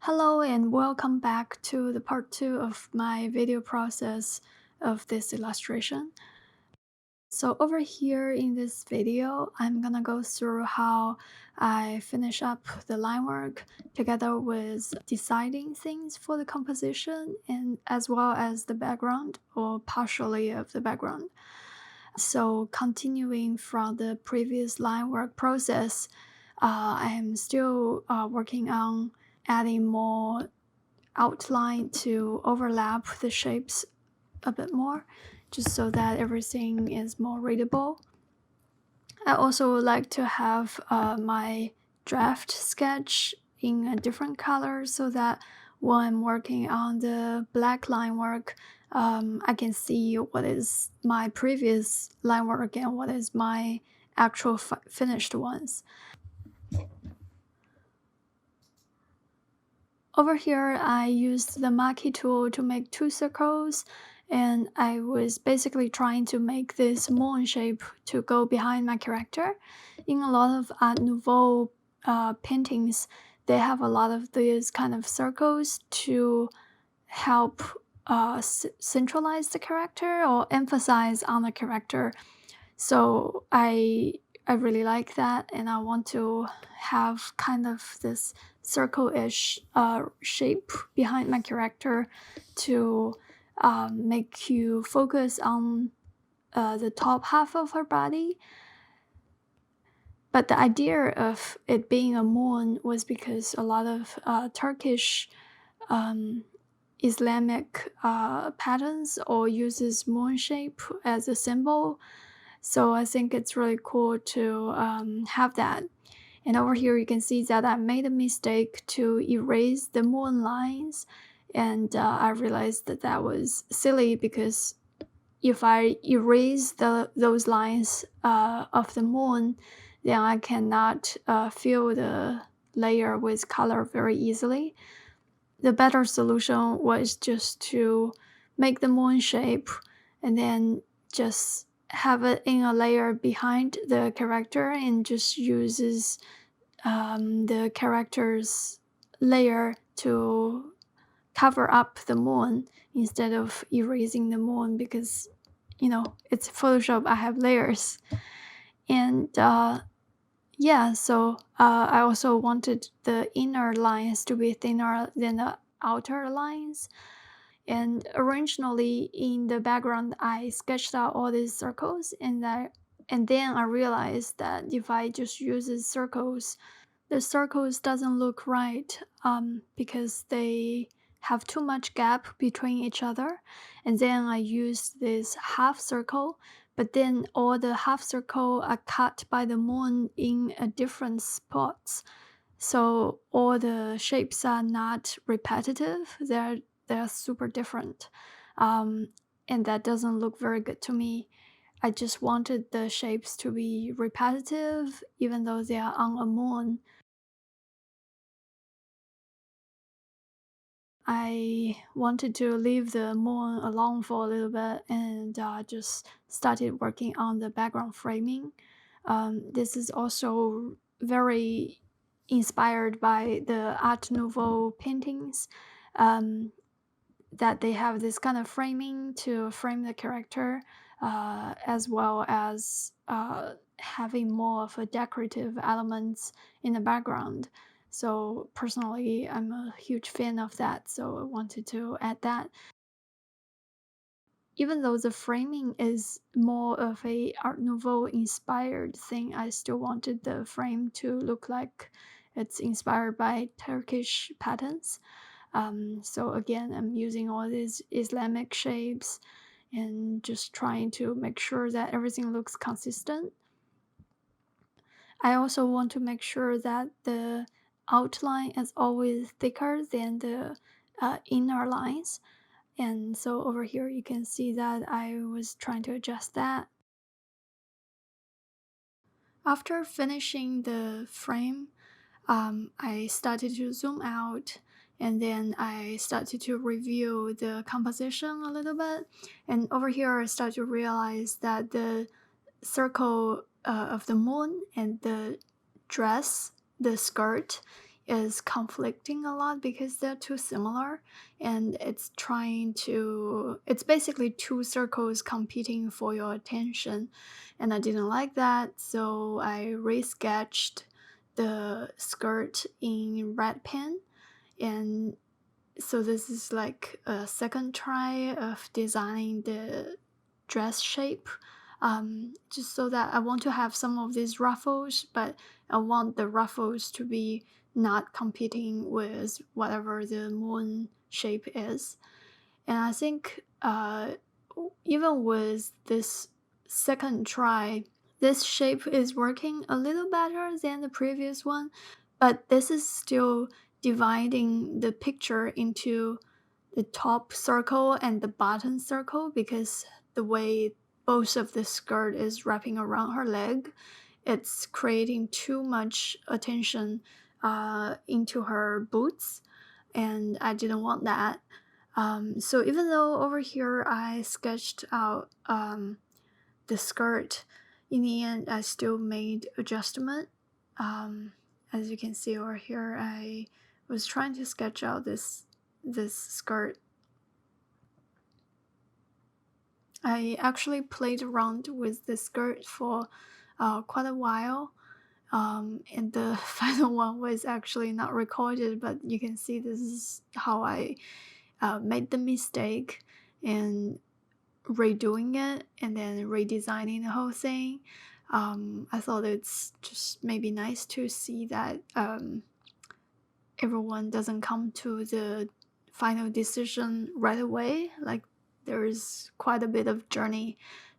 Hello and welcome back to the part 2 of my video process of this illustration. So over here in this video, I'm gonna go through how I finish up the line work together with deciding things for the composition and as well as the background or partially of the background. So continuing from the previous line work process, I'm still working on adding more outline to overlap the shapes a bit more, just so that everything is more readable. I also would like to have my draft sketch in a different color so that when I'm working on the black line work, I can see what is my previous line work and what is my actual finished ones. Over here, I used the Maki tool to make 2 circles, and I was basically trying to make this moon shape to go behind my character. In a lot of Art Nouveau paintings, they have a lot of these kind of circles to help centralize the character or emphasize on the character. So I really like that, and I want to have kind of this circle-ish shape behind my character to make you focus on the top half of her body. But the idea of it being a moon was because a lot of Turkish Islamic patterns or uses moon shape as a symbol. So I think it's really cool to have that. And over here you can see that I made a mistake to erase the moon lines, and I realized that that was silly because if I erase those lines of the moon, then I cannot fill the layer with color very easily. The better solution was just to make the moon shape and then just have it in a layer behind the character and just uses the character's layer to cover up the moon instead of erasing the moon because, it's Photoshop, I have layers. And yeah, so I also wanted the inner lines to be thinner than the outer lines. And originally in the background, I sketched out all these circles, and then I realized that if I just use these circles, the circles doesn't look right because they have too much gap between each other. And then I used this half circle, but then all the half circle are cut by the moon in a different spots. So all the shapes are not repetitive. They're super different. And that doesn't look very good to me. I just wanted the shapes to be repetitive even though they are on a moon. I wanted to leave the moon alone for a little bit and just started working on the background framing. This is also very inspired by the Art Nouveau paintings, that they have this kind of framing to frame the character, as well as having more of a decorative elements in the background. So personally, I'm a huge fan of that, so I wanted to add that. Even though the framing is more of a Art Nouveau inspired thing, I still wanted the frame to look like it's inspired by Turkish patterns. So again, I'm using all these Islamic shapes and just trying to make sure that everything looks consistent. I also want to make sure that the outline is always thicker than the inner lines. And so over here you can see that I was trying to adjust that. After finishing the frame, I started to zoom out, and then I started to review the composition a little bit. And over here I started to realize that the circle of the moon and the dress, the skirt, is conflicting a lot because they're too similar, and it's basically two circles competing for your attention, and I didn't like that, so I resketched the skirt in red pen. And so this is like a second try of designing the dress shape, just so that I want to have some of these ruffles, but I want the ruffles to be not competing with whatever the moon shape is. And I think even with this second try, this shape is working a little better than the previous one, but this is still dividing the picture into the top circle and the bottom circle, because the way both of the skirt is wrapping around her leg, it's creating too much attention into her boots, and I didn't want that. So even though over here I sketched out the skirt, in the end I still made adjustment. As you can see over here, I was trying to sketch out this skirt. I actually played around with the skirt for quite a while, and the final one was actually not recorded, but you can see this is how I made the mistake and redoing it and then redesigning the whole thing. I thought it's just maybe nice to see that everyone doesn't come to the final decision right away. Like, there's quite a bit of journey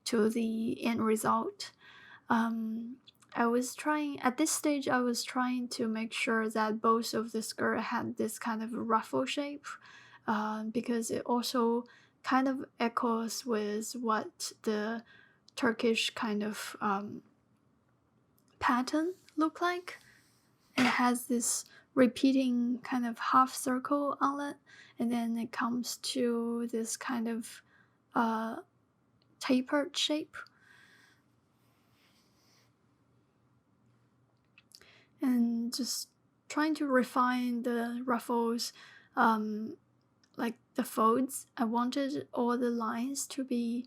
to the end result. At this stage, I was trying to make sure that both of the skirt had this kind of ruffle shape, because it also kind of echoes with what the Turkish kind of pattern look like. It has this repeating kind of half circle on it, and then it comes to this kind of tapered shape. And just trying to refine the ruffles, like the folds. I wanted all the lines to be,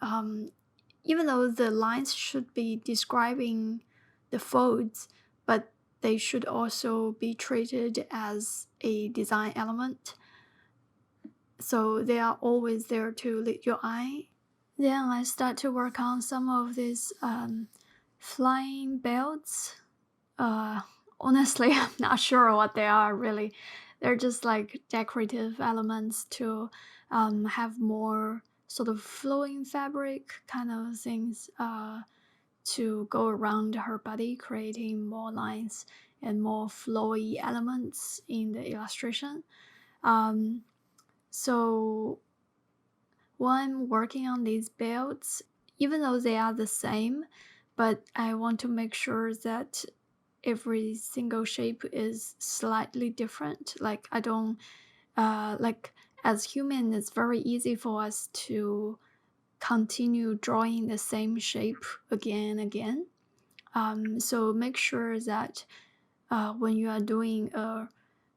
even though the lines should be describing the folds, but they should also be treated as a design element. So they are always there to lead your eye. Then I start to work on some of these flying belts. Honestly, I'm not sure what they are really. They're just like decorative elements to have more sort of flowing fabric kind of things to go around her body, creating more lines and more flowy elements in the illustration. So when I'm working on these belts, even though they are the same, but I want to make sure that every single shape is slightly different. Like, I don't like, as human, it's very easy for us to continue drawing the same shape again and again. So make sure that when you are doing a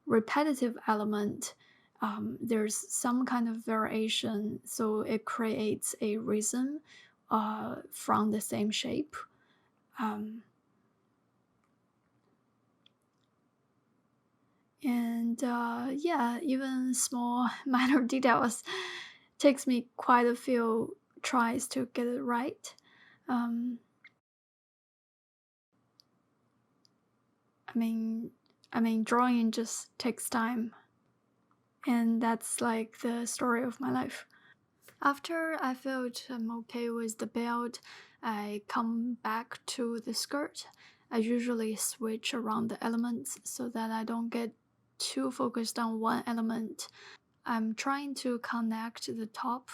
repetitive element, there's some kind of variation, so it creates a rhythm from the same shape. And yeah, even small minor details takes me quite a few tries to get it right. I mean, drawing just takes time, and that's like the story of my life. After I felt I'm okay with the belt, I come back to the skirt. I usually switch around the elements so that I don't get too focused on one element. I'm trying to connect the top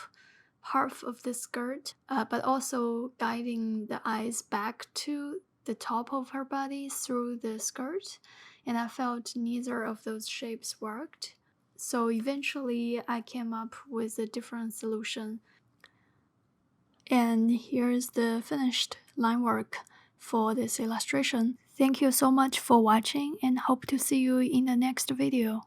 half of the skirt, but also guiding the eyes back to the top of her body through the skirt, and I felt neither of those shapes worked. So eventually I came up with a different solution. And here's the finished line work for this illustration. Thank you so much for watching and hope to see you in the next video.